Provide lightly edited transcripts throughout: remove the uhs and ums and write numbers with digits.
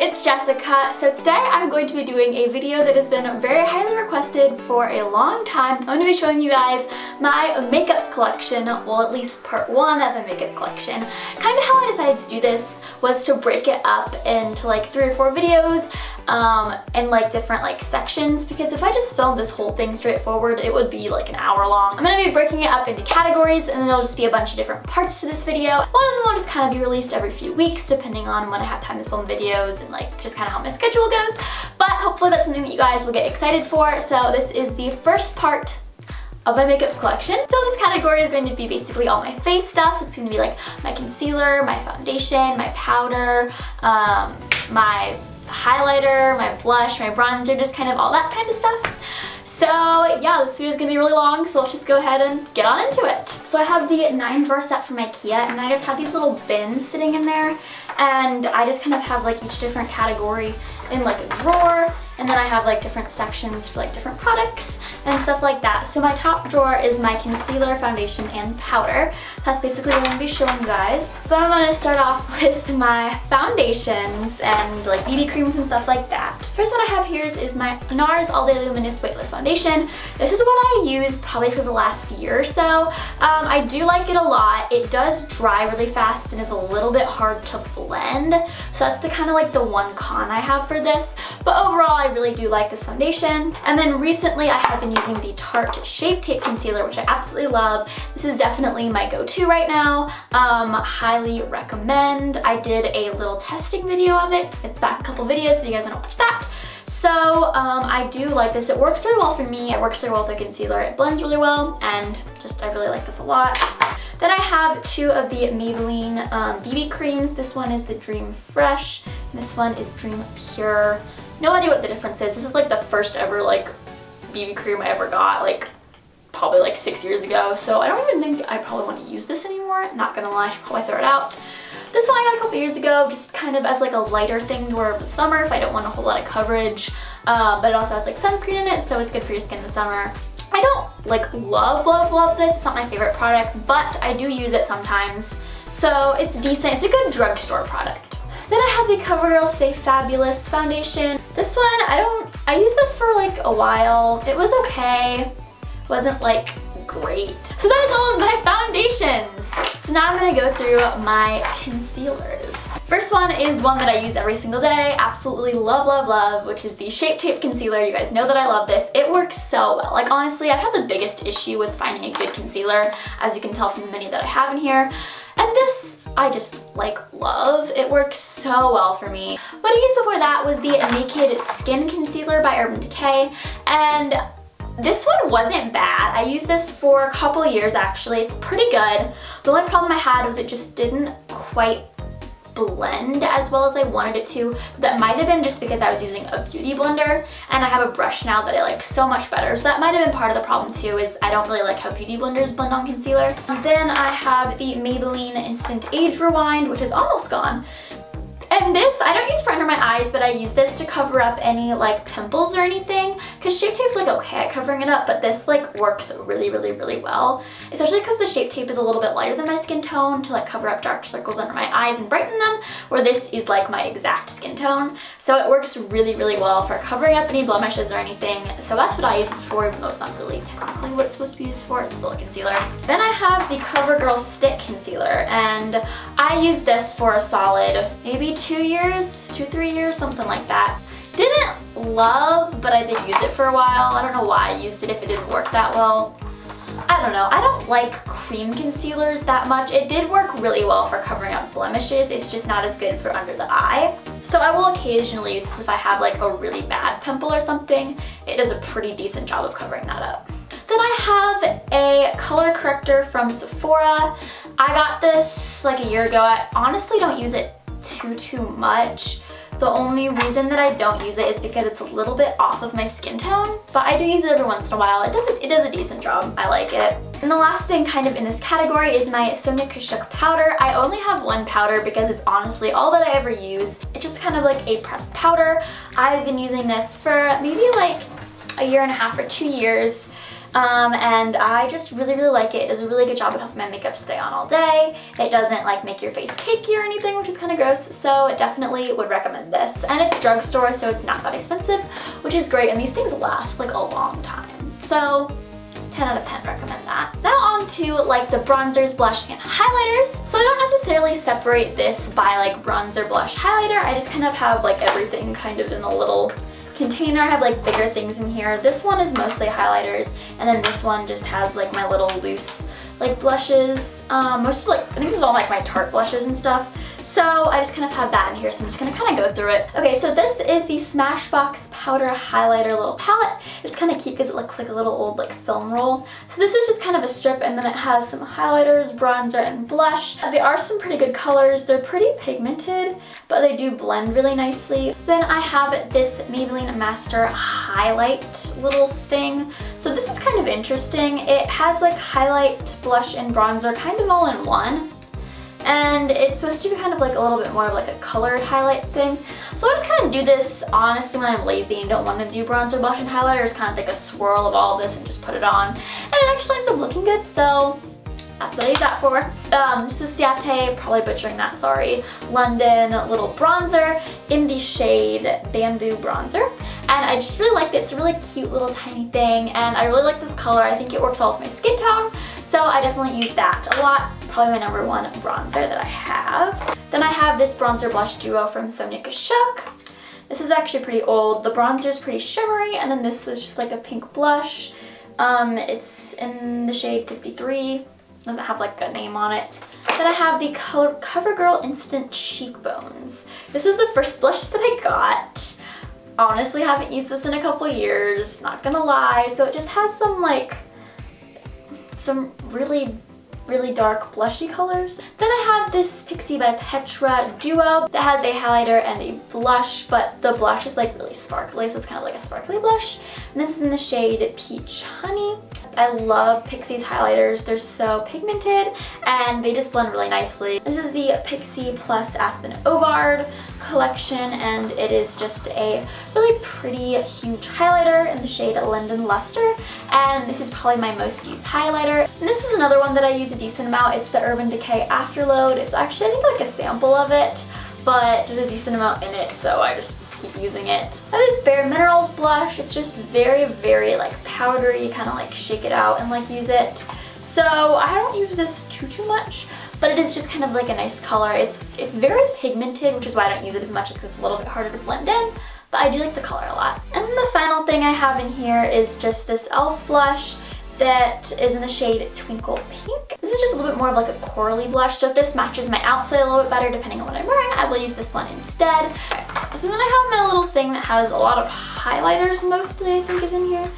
it's Jessica. So today I'm going to be doing a video that has been very highly requested for a long time. I'm going to be showing you guys my makeup collection, well at least part one of my makeup collection. Kind of how I decided to do this was to break it up into like 3 or 4 videos in like different like sections, because if I just filmed this whole thing straightforward it would be like an hour long. I'm going to be breaking it up into categories, and then there'll just be a bunch of different parts to this video. One of them will just kind of be released every few weeks depending on when I have time to film videos and like just kind of how my schedule goes, but hopefully that's something that you guys will get excited for. So this is the first part of my makeup collection. So this category is going to be basically all my face stuff. So it's going to be like my concealer, my foundation, my powder, my highlighter, my blush, my bronzer, just kind of all that kind of stuff. So yeah, this video is going to be really long, so let's just go ahead and get on into it. So I have the 9 drawer set from IKEA, and I just have these little bins sitting in there, and I just kind of have like each different category in like a drawer, and then I have like different sections for like different products and stuff like that. So my top drawer is my concealer, foundation, and powder. That's basically what I'm going to be showing you guys. So I'm going to start off with my foundations and like BB creams and stuff like that. First one I have here is my NARS All Day Luminous Weightless Foundation. This is what I used probably for the last year or so. I do like it a lot. It does dry really fast and is a little bit hard to blend. So that's the kind of like the one con I have for this. But overall, I really do like this foundation. And then recently I have been using the Tarte Shape Tape Concealer, which I absolutely love. This is definitely my go-to right now. Highly recommend. I did a little testing video of it. It's back a couple videos if you guys want to watch that. So I do like this. It works really well for me. It works really well with the concealer. It blends really well, and just I really like this a lot. Then I have 2 of the Maybelline BB creams. This one is the Dream Fresh, and this one is Dream Pure. No idea what the difference is. This is like the first ever like BB cream I ever got, like probably like 6 years ago. So I don't even think I probably want to use this anymore. Not gonna lie, I should probably throw it out. This one I got a couple years ago, just kind of as like a lighter thing to wear over the summer if I don't want a whole lot of coverage. But it also has like sunscreen in it, so it's good for your skin in the summer. I don't like love this. It's not my favorite product, but I do use it sometimes. So it's decent. It's a good drugstore product. Then I have the CoverGirl Stay Fabulous foundation. This one, I used this for like a while. It was okay. Wasn't like great. So that is all of my foundations. So now I'm gonna go through my concealers. First one is one that I use every single day. Absolutely love, which is the Shape Tape Concealer. You guys know that I love this. It works so well. Like honestly, I've had the biggest issue with finding a good concealer, as you can tell from the many that I have in here. And this, I just like love. It works so well for me. What I used before that was the Naked Skin Concealer by Urban Decay, and this one wasn't bad. I used this for a couple years actually. It's pretty good. The only problem I had was it just didn't quite blend as well as I wanted it to. But that might have been just because I was using a beauty blender, and I have a brush now that I like so much better. So that might have been part of the problem too, is I don't really like how beauty blenders blend on concealer. Then I have the Maybelline Instant Age Rewind, which is almost gone. And this, I don't use for under my eyes, but I use this to cover up any like pimples or anything, because Shape Tape's like okay at covering it up, but this like works really well, especially because the Shape Tape is a little bit lighter than my skin tone to like cover up dark circles under my eyes and brighten them, where this is like my exact skin tone. So it works really well for covering up any blemishes or anything. So that's what I use this for, even though it's not really technically what it's supposed to be used for. It's still a concealer. Then I have the CoverGirl Stick Concealer, and I used this for a solid maybe 2 years, 2-3 years, something like that. Didn't love, but I did use it for a while. I don't know why I used it if it didn't work that well. I don't know. I don't like cream concealers that much. It did work really well for covering up blemishes. It's just not as good for under the eye. So I will occasionally use this if I have like a really bad pimple or something. It does a pretty decent job of covering that up. Then I have a color corrector from Sephora. I got this like a year ago. I honestly don't use it too much. The only reason that I don't use it is because it's a little bit off of my skin tone, but I do use it every once in a while. It does a decent job. I like it. And the last thing kind of in this category is my Sonia Kashuk powder. I only have one powder because it's honestly all that I ever use. It's just kind of like a pressed powder. I've been using this for maybe like a year and a half or 2 years. and I just really like it. It does a really good job of helping my makeup stay on all day. It doesn't like make your face cakey or anything, which is kind of gross, so definitely would recommend this. And it's drugstore, so it's not that expensive, which is great, and these things last like a long time. So 10 out of 10 recommend that. Now on to like the bronzers, blush, and highlighters. So I don't necessarily separate this by like bronzer, blush, highlighter. I just kind of have like everything kind of in a little container. I have like bigger things in here. This one is mostly highlighters, and then this one just has like my little loose like blushes. Most of like, I think this is all like my Tarte blushes and stuff. So I just kind of have that in here, so I'm just gonna kind of go through it. Okay, so this is the Smashbox Powder Highlighter little palette. It's kind of cute because it looks like a little old like film roll. So this is just kind of a strip, and then it has some highlighters, bronzer, and blush. They are some pretty good colors. They're pretty pigmented, but they do blend really nicely. Then I have this Maybelline Master Highlight little thing. So this is kind of interesting. It has like highlight, blush, and bronzer kind of all in one. And it's supposed to be kind of like a little bit more of like a colored highlight thing. So I just kind of do this honestly when I'm lazy and don't want to do bronzer, blush, and highlighter. Just kind of take a swirl of all of this and just put it on. And it actually ends up looking good, so that's what I use that for. This is Ciate, probably butchering that, sorry, London little bronzer in the shade Bamboo Bronzer. And I just really liked it. It's a really cute little tiny thing, and I really like this color. I think it works well with my skin tone, so I definitely use that a lot. Probably my #1 bronzer that I have. Then I have this bronzer blush duo from Sonia Kashuk. This is actually pretty old. The bronzer is pretty shimmery, and then this was just like a pink blush. It's in the shade 53. Doesn't have like a name on it. Then I have the CoverGirl Instant Cheekbones. This is the first blush that I got. Honestly, haven't used this in a couple years, not gonna lie. So it just has some like, some really dark blushy colors. Then I have this Pixie by Petra duo that has a highlighter and a blush, but the blush is like really sparkly, so it's kind of like a sparkly blush. And this is in the shade Peach Honey. I love Pixie's highlighters. They're so pigmented and they just blend really nicely. This is the Pixie Plus Aspen Ovard collection, and it is just a really pretty huge highlighter in the shade Linden Luster, and this is probably my most used highlighter. And this is another one that I use a decent amount. It's the Urban Decay Afterload. It's actually, I think, like a sample of it, but there's a decent amount in it, so I just keep using it. I have this Bare Minerals blush. It's just very like powdery, kind of like shake it out and like use it. So I don't use this too much, but it is just kind of like a nice color. It's very pigmented, which is why I don't use it as much, because it's a little bit harder to blend in, but I do like the color a lot. And then the final thing I have in here is just this e.l.f. blush that is in the shade Twinkle Pink. This is just a little bit more of like a corally blush, so if this matches my outfit a little bit better depending on what I'm wearing, I will use this one instead. Okay. So then I have my little thing that has a lot of highlighters mostly, I think, is in here.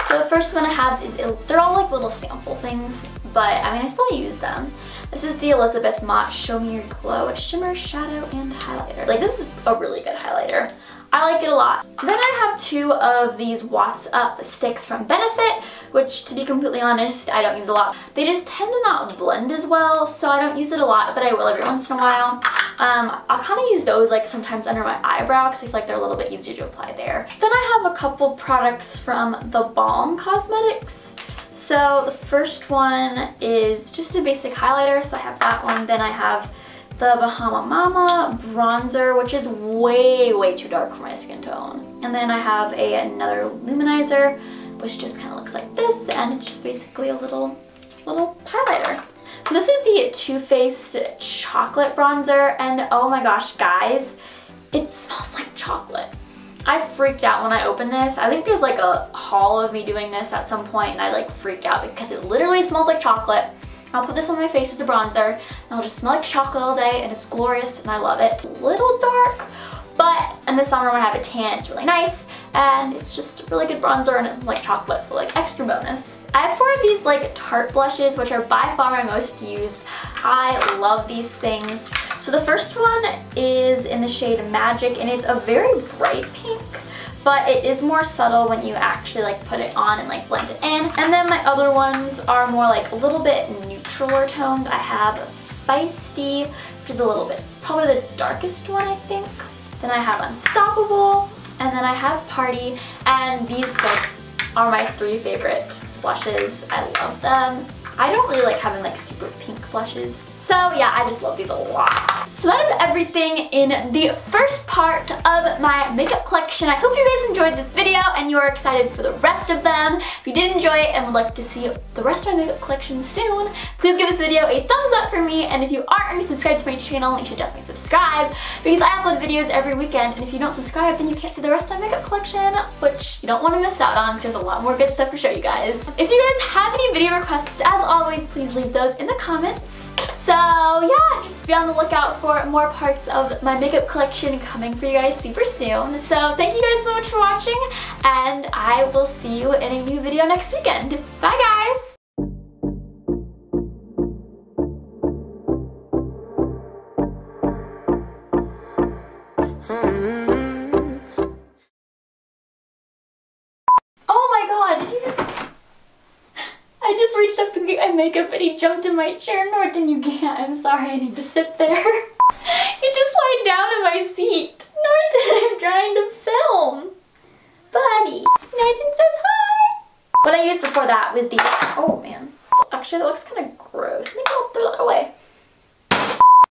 So the first one I have is, they're all like little sample things, but I mean, I still use them. This is the Elizabeth Mott Show Me Your Glow Shimmer, Shadow, and Highlighter. Like, this is a really good highlighter. I like it a lot. Then I have 2 of these What's Up sticks from Benefit, which, to be completely honest, I don't use a lot. They just tend to not blend as well, so I don't use it a lot, but I will every once in a while. I'll kind of use those like sometimes under my eyebrow because I feel like they're a little bit easier to apply there. Then I have a couple products from The Balm Cosmetics. So the first one is just a basic highlighter, so I have that one. Then I have the Bahama Mama bronzer, which is way too dark for my skin tone. And then I have another luminizer, which just kind of looks like this, and it's just basically a little highlighter. This is the Too Faced chocolate bronzer, and oh my gosh, guys, it smells like chocolate. I freaked out when I opened this. I think there's like a haul of me doing this at some point, and I like freaked out because it literally smells like chocolate. I'll put this on my face as a bronzer, and I'll just smell like chocolate all day, and it's glorious, and I love it. A little dark, but in the summer when I have a tan, it's really nice, and it's just a really good bronzer, and it's like chocolate, so like extra bonus. I have 4 of these like Tarte blushes, which are by far my most used. I love these things. So the first one is in the shade Magic, and it's a very bright pink, but it is more subtle when you actually like put it on and like blend it in. And then my other ones are more like a little bit neutraler toned. I have Feisty, which is a little bit, probably the darkest one, I think. Then I have Unstoppable, and then I have Party, and these like are my 3 favorite blushes. I love them. I don't really like having like super pink blushes. So yeah, I just love these a lot. So that is everything in the first part of my makeup collection. I hope you guys enjoyed this video and you are excited for the rest of them. If you did enjoy it and would like to see the rest of my makeup collection soon, please give this video a thumbs up for me. And if you aren't already subscribed to my channel, you should definitely subscribe because I upload videos every weekend. And if you don't subscribe, then you can't see the rest of my makeup collection, which you don't want to miss out on because there's a lot more good stuff to show you guys. If you guys have any video requests, as always, please leave those in the comments. So yeah, just be on the lookout for more parts of my makeup collection coming for you guys super soon. So thank you guys so much for watching, and I will see you in a new video next weekend. Bye guys! Oh my god, did you just... I just reached up to get my makeup and he jumped in my chair. Norton, you can't. I'm sorry, I need to sit there. He just slid down in my seat. Norton, I'm trying to film. Buddy. Norton says hi. What I used before that was the... Oh man. Actually, that looks kind of gross. Maybe I'll throw that away.